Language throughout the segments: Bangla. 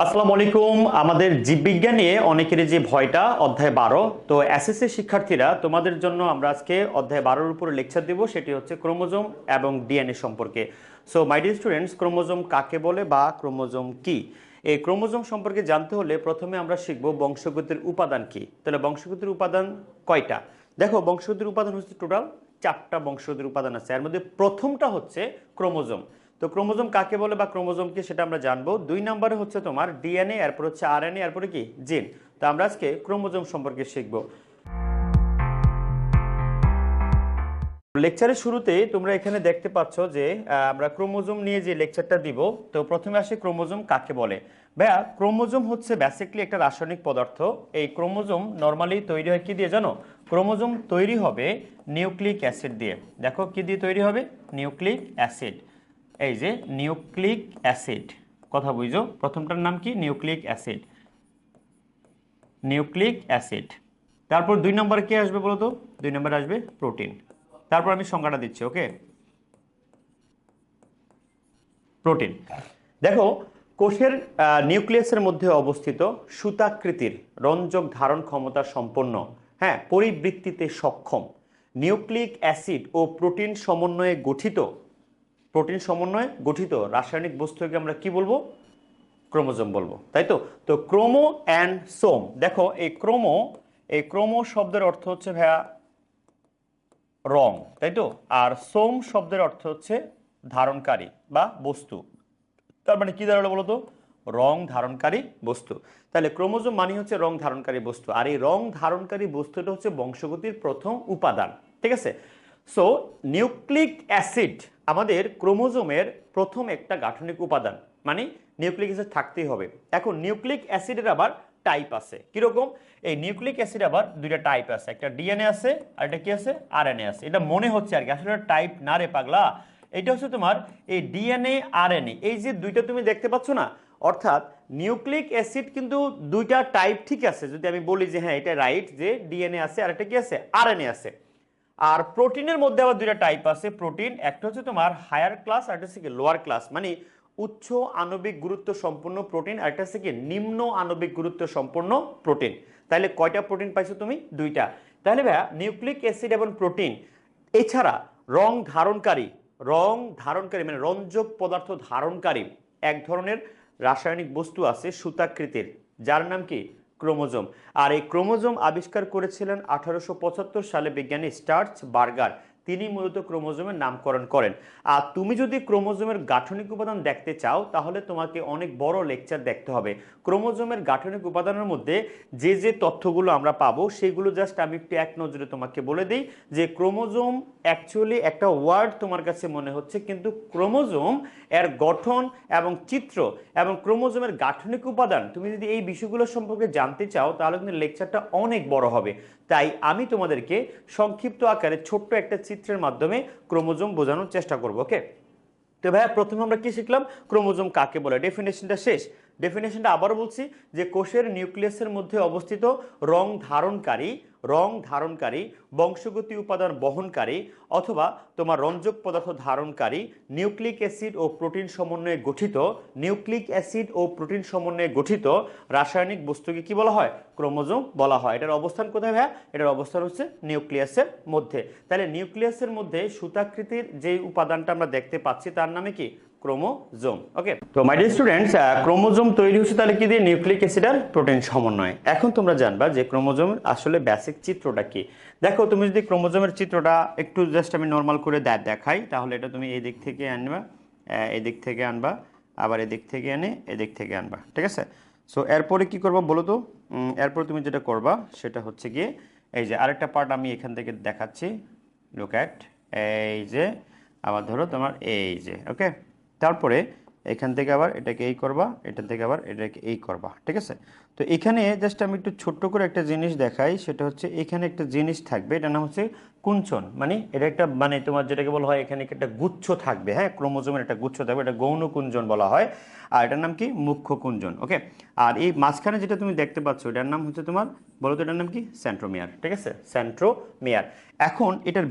আসসালামু আলাইকুম। আমাদের জীববিজ্ঞান নিয়ে অনেকেরই যে ভয়টা, অধ্যায় 12। তো এসএসসি শিক্ষার্থীরা, তোমাদের জন্য আমরা আজকে অধ্যায় 12-এর উপরে লেকচার দেব। সেটি হচ্ছে ক্রোমোজোম এবং ডিএনএ সম্পর্কে। So my dear students, chromosome কাকে বলে বা ক্রোমোজোম কি? এই ক্রোমোজোম সম্পর্কে জানতে হলে প্রথমে আমরা শিখব বংশগতির উপাদান কি। তাহলে বংশগতির উপাদান কয়টা? দেখো, বংশগতির উপাদান হচ্ছে টোটাল 4টা বংশগতির উপাদান আছে। এর মধ্যে প্রথমটা হচ্ছে ক্রোমোজোম। তো ক্রোমোজোম কাকে বলে বা ক্রোমোজোম কি সেটা আমরা জানবো। 2 নম্বরে হচ্ছে তোমার ডিএনএ, এরপর হচ্ছে আরএনএ, এরপরে কি জিন। তো আমরা আজকে ক্রোমোজোম সম্পর্কে শিখবো। লেকচারের শুরুতে তোমরা এখানে দেখতে পাচ্ছ যে আমরা ক্রোমোজোম নিয়ে যে লেকচারটা দিব। তো প্রথমে আসে ক্রোমোজোম কাকে বলে। ভাইয়া, ক্রোমোজোম হচ্ছে বেসিক্যালি একটা রাসায়নিক পদার্থ। এই ক্রোমোজোম নর্মালি তৈরি হয় কি দিয়ে জানো? ক্রোমোজোম তৈরি হবে নিউক্লিক অ্যাসিড দিয়ে। দেখো কি দিয়ে তৈরি হবে? Nucleic acid. এই যে নিউক্লিক অ্যাসিড, কথা বুঝো। প্রথমটার নাম কি? Nucleic acid. Nucleic acid. তারপর 2 নম্বরে কি আসবে বলো তো? 2 নম্বরে আসবে প্রোটিন। তারপর আমি সংজ্ঞাটা দিচ্ছি, ওকে। প্রোটিন, দেখো, কোষের নিউক্লিয়াসের মধ্যে অবস্থিত সুতাকৃতির রঞ্জক ধারণ ক্ষমতা সম্পন্ন, হ্যাঁ, পরিবৃত্তিতে সক্ষম নিউক্লিক অ্যাসিড ও প্রোটিন সমন্বয়ে গঠিত, প্রোটিন সমন্বয়ে গঠিত রাসায়নিক বস্তুকে আমরা কি বলবো? ক্রোমোজোম বলবো, তাই তো। তো ক্রোমো অ্যান্ড সোম, দেখো এই ক্রোমো শব্দের অর্থ হচ্ছে ভাইয়া রং, তাই তো। আর সোম শব্দের অর্থ হচ্ছে ধারণকারী বা বস্তু। তার মানে কি দাঁড়ালো বলতো? রং ধারণকারী বস্তু। তাহলে ক্রোমোজোম মানে হচ্ছে রং ধারণকারী বস্তু, আর এই রং ধারণকারী বস্তুটা হচ্ছে বংশগতির প্রথম উপাদান, ঠিক আছে। সো নিউক্লিক অ্যাসিড আমাদের ক্রোমোজোমের প্রথম একটা গাঠনিক উপাদান, মানে নিউক্লিক অ্যাসিড থাকতেই হবে। এখন নিউক্লিক অ্যাসিডের আবার টাইপ আছে। কিরকম? এই নিউক্লিক অ্যাসিড আবার দুইটা টাইপ আছে, একটা ডিএনএ আছে আর একটা কি আছে? আরএনএ আছে। এটা মনে হচ্ছে আর কি, আসলে টাইপ না রে পাগলা। এটা হচ্ছে তোমার এই ডিএনএ আরএনএ, এই যে দুইটা তুমি দেখতে পাচ্ছ না, অর্থাৎ নিউক্লিক অ্যাসিড কিন্তু দুইটা টাইপ, ঠিক আছে। যদি আমি বলি যে হ্যাঁ এটা রাইট, যে ডিএনএ আছে আর একটা কি আছে? আরএনএ আছে। আর প্রোটিনের মধ্যে আবার দুইটা টাইপ আছে প্রোটিন, একটা হচ্ছে তোমার হায়ার ক্লাস আর একটা হচ্ছে কি লোয়ার ক্লাস, মানে উচ্চ আণবিক গুরুত্ব সম্পন্ন প্রোটিন, আর একটা হচ্ছে কি নিম্ন আণবিক গুরুত্ব সম্পন্ন প্রোটিন। তাহলে কয়টা প্রোটিন পাইছো তুমি? দুইটা। তাহলে ভাইয়া নিউক্লিক অ্যাসিড এবং প্রোটিন এছাড়া রং ধারণকারী, রং ধারণকারী মানে রঞ্জক পদার্থ ধারণকারী এক ধরনের রাসায়নিক বস্তু আছে সুতাকৃতির, যার নাম কি? ক্রোমোজোম। আর এই ক্রোমোজোম আবিষ্কার করেছিলেন 1875 সালে বিজ্ঞানী স্টার্চ বার্গার। তিনি মূলত ক্রোমোজোমের নামকরণ করেন। আর তুমি যদি ক্রোমোজোমের গাঠনিক উপাদান দেখতে চাও তাহলে তোমাকে অনেক বড় লেকচার দেখতে হবে। ক্রোমোজোমের গাঠনিক উপাদানের মধ্যে যে যে তথ্যগুলো আমরা পাবো সেগুলো জাস্ট আমি একটু এক নজরে তোমাকে বলে দিই। যে ক্রোমোজোম অ্যাকচুয়ালি একটা ওয়ার্ড তোমার কাছে মনে হচ্ছে, কিন্তু ক্রোমোজোম এর গঠন এবং চিত্র এবং ক্রোমোজোমের গাঠনিক উপাদান, তুমি যদি এই বিষয়গুলো সম্পর্কে জানতে চাও তাহলে কিন্তু লেকচারটা অনেক বড় হবে। তাই আমি তোমাদেরকে সংক্ষিপ্ত আকারে ছোট্ট একটা চিত্রের মাধ্যমে ক্রোমোজোম বোঝানোর চেষ্টা করবো, ওকে। তো ভাইয়া, প্রথমে আমরা কি শিখলাম? ক্রোমোজোম কাকে বলে, ডেফিনেশনটা শেষ। ডেফিনেশনটা আবারও বলছি, যে কোষের নিউক্লিয়াসের মধ্যে অবস্থিত রং ধারণকারী, রং ধারণকারী বংশগতি উপাদান বহনকারী অথবা তোমার রঞ্জক পদার্থ ধারণকারী নিউক্লিক অ্যাসিড ও প্রোটিন সমন্বয়ে গঠিত, নিউক্লিক অ্যাসিড ও প্রোটিন সমন্বয়ে গঠিত রাসায়নিক বস্তুকে কি বলা হয়? ক্রোমোজোম বলা হয়। এটার অবস্থান কোথায় ভাইয়া? এটার অবস্থান হচ্ছে নিউক্লিয়াসের মধ্যে। তাহলে নিউক্লিয়াসের মধ্যে সুতাকৃতির যে উপাদানটা আমরা দেখতে পাচ্ছি তার নামে কি? ক্রোমোজোম, ওকে। তো মাই ডিয়ার স্টুডেন্টস, ক্রোমোজোম তৈরি হচ্ছে তাহলে কি দিয়ে? নিউক্লিক অ্যাসিড আর প্রোটিন সমন্বয়। এখন তোমরা জানবা যে ক্রোমোজোমের আসলে বেসিক চিত্রটা কি। দেখো, তুমি যদি ক্রোমোজোমের চিত্রটা একটু জাস্ট আমি নর্মাল করে দেখাই, তাহলে এটা তুমি এই দিক থেকে আনবা, এদিক থেকে আনবা, আবার এদিক থেকে এনে এদিক থেকে আনবা, ঠিক আছে। সো এরপরে কি করবা বলো তো? এরপর তুমি যেটা করবা সেটা হচ্ছে গিয়ে এই যে আরেকটা পার্ট আমি এখান থেকে দেখাচ্ছি, লুক অ্যাট, এই যে আবার ধরো তোমার এই যে, ওকে। তারপরে এখান থেকে আবার এটাকে এই করবা, এটা থেকে আবার এটাকে এই করবা, ঠিক আছে। তো এখানে জাস্ট আমি একটু ছোট্ট করে একটা জিনিস দেখাই, সেটা হচ্ছে এখানে একটা জিনিস থাকবে, এটার নাম হচ্ছে কুঞ্চন। মানে এটা একটা, মানে তোমার যেটাকে বলা হয় এখানে একটা গুচ্ছ থাকবে, হ্যাঁ, ক্রোমোজোমের একটা গুচ্ছ থাকবে, এটা গৌণ কুঞ্জন বলা হয়। আর এটার নাম কি? মুখ্য কুঞ্জন, ওকে। আর এই মাঝখানে যেটা তুমি দেখতে পাচ্ছ এটার নাম হচ্ছে তোমার, বলো তো এটার নাম কি? সেন্ট্রোমিয়ার, ঠিক আছে, সেন্ট্রোমিয়ার। এখন এটার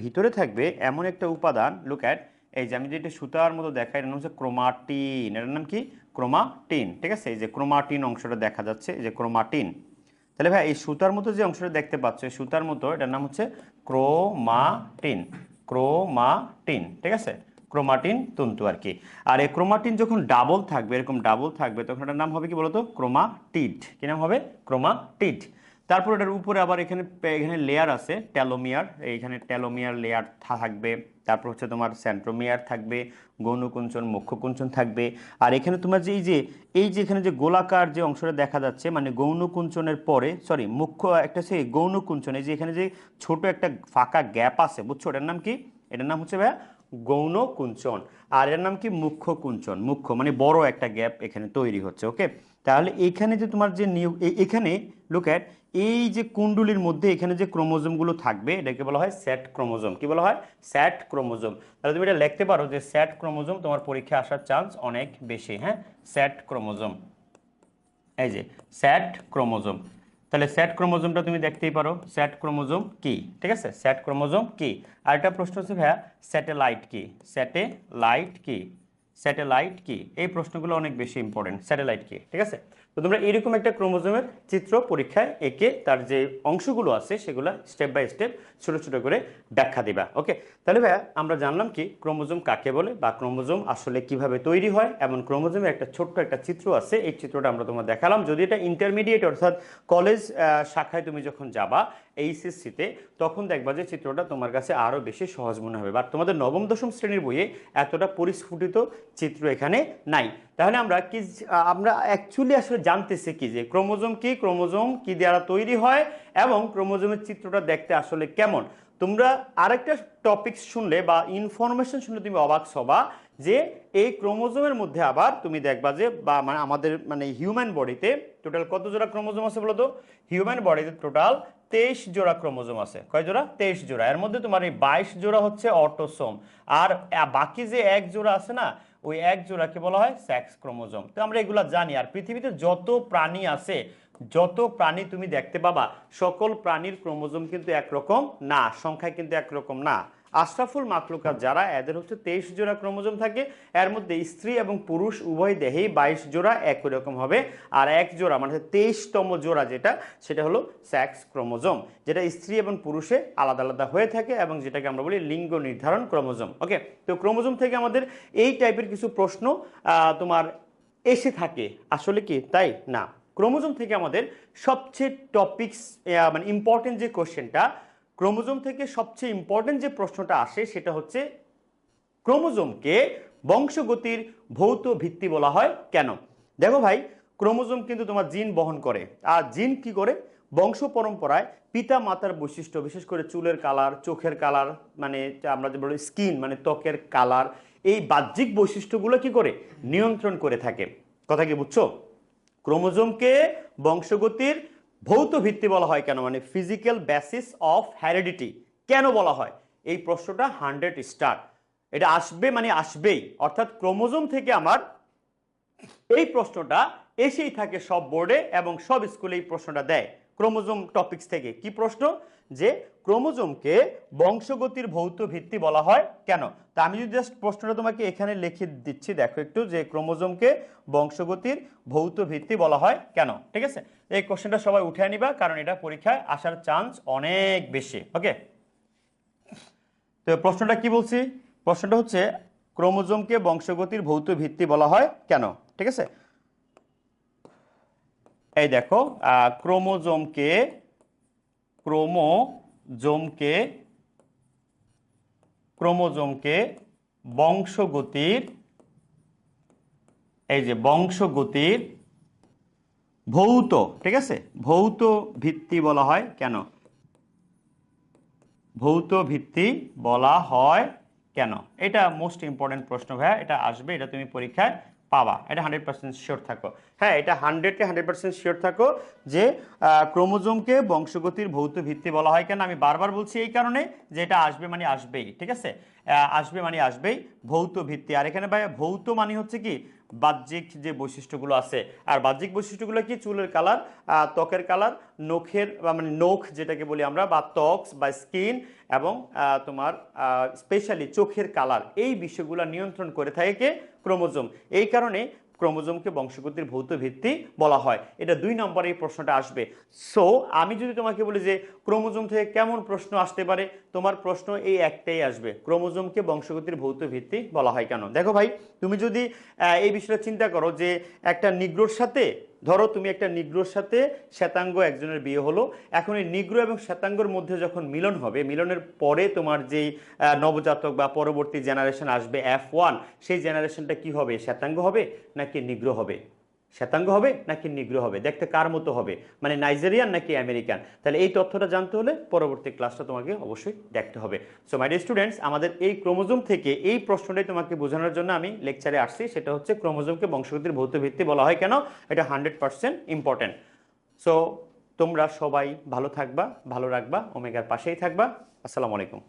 ভিতরে থাকবে এমন একটা উপাদান, লুক অ্যাট, এই যে আমি যেটা সুতার মতো দেখাই, এটার নাম হচ্ছে ক্রোমাটিন। এটার নাম কি? ক্রোমাটিন, ঠিক আছে? এই যে ক্রোমাটিন অংশটা দেখা যাচ্ছে, এই যে ক্রোমাটিন। তাহলে ভাই এই সুতার মতো যে অংশটা দেখতে পাচ্ছ, এই সুতার মতো, এটার নাম হচ্ছে ক্রোমাটিন। ক্রোমাটিন, ঠিক আছে? ক্রোমাটিন তন্তু আর কি। আর এই ক্রোমাটিন যখন ডাবল থাকবে, এরকম ডাবল থাকবে, তখন এটার নাম হবে কি বলতো? ক্রোমাটিড। কি নাম হবে? ক্রোমাটিড। তারপর এটার উপরে আবার এখানে এখানে লেয়ার আছে টেলোমিয়ার, এইখানে টেলোমিয়ার লেয়ার থাকবে। তারপর হচ্ছে তোমার সেন্ট্রোমিয়ার থাকবে, গৌণকুঞ্চন, মুখ্যকুঞ্চন থাকবে। আর এখানে তোমার যে এই যে এখানে যে গোলাকার যে অংশটা দেখা যাচ্ছে, মানে গৌণকুঞ্চনের পরে, সরি মুখ্য একটা সেই গৌণকুঞ্চন, এই যে এখানে যে ছোট একটা ফাঁকা গ্যাপ আছে, বুঝছো? এটার নাম কি? এটার নাম হচ্ছে ভাইয়া গৌণ কুঞ্চন। আর এর নাম কি? মুখ্য কুঞ্চন। মুখ্য মানে বড় একটা গ্যাপ এখানে তৈরি হচ্ছে। ওকে, তাহলে এখানে যে তোমার যে এখানে লুক অ্যাট, এই যে কুণ্ডলীর মধ্যে এখানে যে ক্রোমোজোমগুলো থাকবে, এটাকে বলা হয় সেট ক্রোমোজোম। কি বলা হয়? Set chromosome. তাহলে তুমি এটা লিখতে পারো যে সেট ক্রোমোজোম তোমার পরীক্ষায় আসার চান্স অনেক বেশি। হ্যাঁ, সেট ক্রোমোজোম, এই যে সেট ক্রোমোজোম। তাহলে সেট ক্রোমোজোমটা তুমি দেখতেই পারো, সেট ক্রোমোজোম কি, ঠিক আছে? সেট ক্রোমোজোম কি? আর একটা প্রশ্ন হচ্ছে ভাইয়া স্যাটেলাইট কি? স্যাটেলাইট কি? স্যাটেলাইট কি? এই প্রশ্নগুলো অনেক বেশি ইম্পর্টেন্ট। স্যাটেলাইট কি, ঠিক আছে? তো তোমরা এরকম একটা ক্রোমোজোমের চিত্র পরীক্ষায় এঁকে তার যে অংশগুলো আছে সেগুলো স্টেপ বাই স্টেপ ছোট ছোট করে ব্যাখ্যা দিবা। ওকে, তাহলে ভাইয়া আমরা জানলাম কি ক্রোমোজোম কাকে বলে, বা ক্রোমোজোম আসলে কিভাবে তৈরি হয়, এবং ক্রোমোজোমের একটা ছোট্ট একটা চিত্র আছে, এই চিত্রটা আমরা তোমার দেখালাম। যদি এটা ইন্টারমিডিয়েট অর্থাৎ কলেজ শাখায় তুমি যখন যাবা এইচএসসিতে, তখন দেখবা যে চিত্রটা তোমার কাছে আরও বেশি সহজ মনে হবে। বাট তোমাদের নবম দশম শ্রেণীর বইয়ে এতটা পরিস্ফুটিত চিত্র এখানে নাই। তাহলে আমরা অ্যাকচুয়ালি আসলে জানতেছি কি যে ক্রোমোজোম কি, ক্রোমোজোম কি দ্বারা তৈরি হয়, এবং ক্রোমোজোমের চিত্রটা দেখতে আসলে কেমন। তোমরা আরেকটা টপিক শুনলে বা ইনফরমেশন শুনলে তুমি অবাক হবা যে এই ক্রোমোজোমের মধ্যে আবার তুমি দেখবা যে, বা মানে আমাদের মানে হিউম্যান বডিতে টোটাল কত জোড়া ক্রোমোজোম আছে বলো তো? হিউম্যান বডিতে টোটাল 23 জোড়া ক্রোমোজোম আছে। কয় জোড়া? 23 জোড়া। এর মধ্যে তোমার এই 22 জোড়া হচ্ছে অটোসোম, আর বাকি যে এক জোড়া আছে না, ওই এক জোড়াকে বলা হয় সেক্স ক্রোমোজোম। তো আমরা এগুলা জানি। আর পৃথিবীতে যত প্রাণী আছে, যত প্রাণী তুমি দেখতে পাবা, সকল প্রাণীর ক্রোমোজোম কিন্তু একরকম না, সংখ্যায় কিন্তু একরকম না। আশরাফুল মাখলুকাত যারা, এদের হচ্ছে 23 জোড়া ক্রোমোজোম থাকে। এর মধ্যে স্ত্রী এবং পুরুষ উভয় দেহেই 22 জোড়া একই রকম হবে। আর এক জোড়া মানে 23তম জোড়া যেটা, সেটা হলো সেক্স ক্রোমোজোম, যেটা স্ত্রী এবং পুরুষে আলাদা আলাদা হয়ে থাকে, এবং যেটাকে আমরা বলি লিঙ্গ নির্ধারণ ক্রোমোজোম। ওকে, তো ক্রোমোজোম থেকে আমাদের এই টাইপের কিছু প্রশ্ন তোমার এসে থাকে। আসলে কি তাই না? ক্রোমোজোম থেকে আমাদের সবচেয়ে টপিকস মানে ইম্পর্টেন্ট যে কোশ্চেনটা, ক্রোমোজোম থেকে সবচেয়ে ইম্পর্টেন্ট যে প্রশ্নটা আসে সেটা হচ্ছে ক্রোমোজোমকে বংশগতির ভৌত ভিত্তি বলা হয় কেন? দেখো ভাই, ক্রোমোজোম কিন্তু তোমার জিন বহন করে। আর জিন কি করে? বংশ পরম্পরায় পিতা মাতার বৈশিষ্ট্য, বিশেষ করে চুলের কালার, চোখের কালার, মানে আমরা যে বলি স্কিন মানে ত্বকের কালার, এই বাহ্যিক বৈশিষ্ট্যগুলো কি করে? নিয়ন্ত্রণ করে থাকে। কথা কি বুঝছো? ক্রোমোজোমকে বংশগতির ভৌত ভিত্তি বলা হয় কেন, মানে ফিজিক্যাল বেসিস অফ হেরিডিটি কেন বলা হয়? এই প্রশ্নটা 100 স্টার। এটা আসবে মানে আসবেই। অর্থাৎ ক্রোমোজোম থেকে আমার এই প্রশ্নটা এসেই থাকে সব বোর্ডে, এবং সব স্কুলে এই প্রশ্নটা দেয় ক্রোমোজোম টপিকস থেকে। কি প্রশ্ন? যে ক্রোমোজোমকে বংশগতির ভৌত ভিত্তি বলা হয় কেন? তা আমি যদি জাস্ট প্রশ্নটা তোমাকে এখানে লিখে দিচ্ছি, দেখো একটু, যে ক্রোমোজোমকে বংশগতির ভৌত ভিত্তি বলা হয় কেন। ঠিক আছে, এই কোশ্চেনটা সবাই উঠে নিবা, কারণ এটা পরীক্ষায় আসার চান্স অনেক বেশি। ওকে, তো প্রশ্নটা কি বলছি? প্রশ্নটা হচ্ছে ক্রোমোজোমকে বংশগতির ভৌত ভিত্তি বলা হয় কেন। ঠিক আছে, এই দেখো, ক্রোমোজোমকে ক্রোমোজোমকে ক্রোমোজোমকে বংশগতির, এই যে বংশগতির ভৌত, ঠিক আছে, ভৌত ভিত্তি বলা হয় কেন? ভৌত ভিত্তি বলা হয় কেন? এটা মোস্ট ইম্পর্টেন্ট প্রশ্ন ভাইয়া, এটা আসবে, এটা তুমি পরীক্ষায় পাবা, এটা 100% শিওর থাকো। হ্যাঁ, এটা 100% শিওর থাকো যে ক্রোমোজোমকে বংশগতির ভৌত ভিত্তি বলা হয় কেন। আমি বারবার বলছি এই কারণে যে এটা আসবে মানে আসবেই। ঠিক আছে, আসবে মানে আসবেই, ভৌত ভিত্তি। আর এখানে ভাই ভৌত মানে হচ্ছে কি বাহ্যিক যে বৈশিষ্ট্যগুলো আছে। আর বাহ্যিক বৈশিষ্ট্যগুলো কি? চুলের কালার, ত্বকের কালার, নখের মানে নখ যেটাকে বলি আমরা, বা ত্বক বা স্কিন, এবং তোমার স্পেশালি চোখের কালার, এই বিষয়গুলো নিয়ন্ত্রণ করে থাকে কে? ক্রোমোজোম। এই কারণে ক্রোমোজোমকে বংশগতির ভৌত ভিত্তি বলা হয়। এটা 2 নম্বরে এই প্রশ্নটা আসবে। সো আমি যদি তোমাকে বলি যে ক্রোমোজোম থেকে কেমন প্রশ্ন আসতে পারে, তোমার প্রশ্ন এই একটাই আসবে, ক্রোমোজোমকে বংশগতির ভৌত ভিত্তি বলা হয় কেন। দেখো ভাই, তুমি যদি এই বিষয়টা চিন্তা করো যে একটা নিগ্রোর সাথে, ধরো তুমি একটা নিগ্রোর সাথে শ্বেতাঙ্গ একজনের বিয়ে হলো, এখন এই নিগ্রো এবং শ্বেতাঙ্গর মধ্যে যখন মিলন হবে, মিলনের পরে তোমার যেই নবজাতক বা পরবর্তী জেনারেশন আসবে F1, সেই জেনারেশনটা কি হবে, শ্বেতাঙ্গ হবে নাকি নিগ্রো হবে? শ্বেতাঙ্গ হবে নাকি নিগ্রো হবে? দেখতে কার মতো হবে, মানে নাইজেরিয়ান নাকি আমেরিকান? তাহলে এই তথ্যটা জানতে হলে পরবর্তী ক্লাসটা তোমাকে অবশ্যই দেখতে হবে। সো মাই ডিয়ার স্টুডেন্টস, আমাদের এই ক্রোমোজোম থেকে এই প্রশ্নটাই তোমাকে বোঝানোর জন্য আমি লেকচারে আসছি, সেটা হচ্ছে ক্রোমোজোমকে বংশগতির ভৌত ভিত্তি বলা হয় কেন, এটা 100% ইম্পর্টেন্ট। সো তোমরা সবাই ভালো থাকবা, ভালো রাখবা, ওমেগার পাশেই থাকবা। আসসালামু আলাইকুম।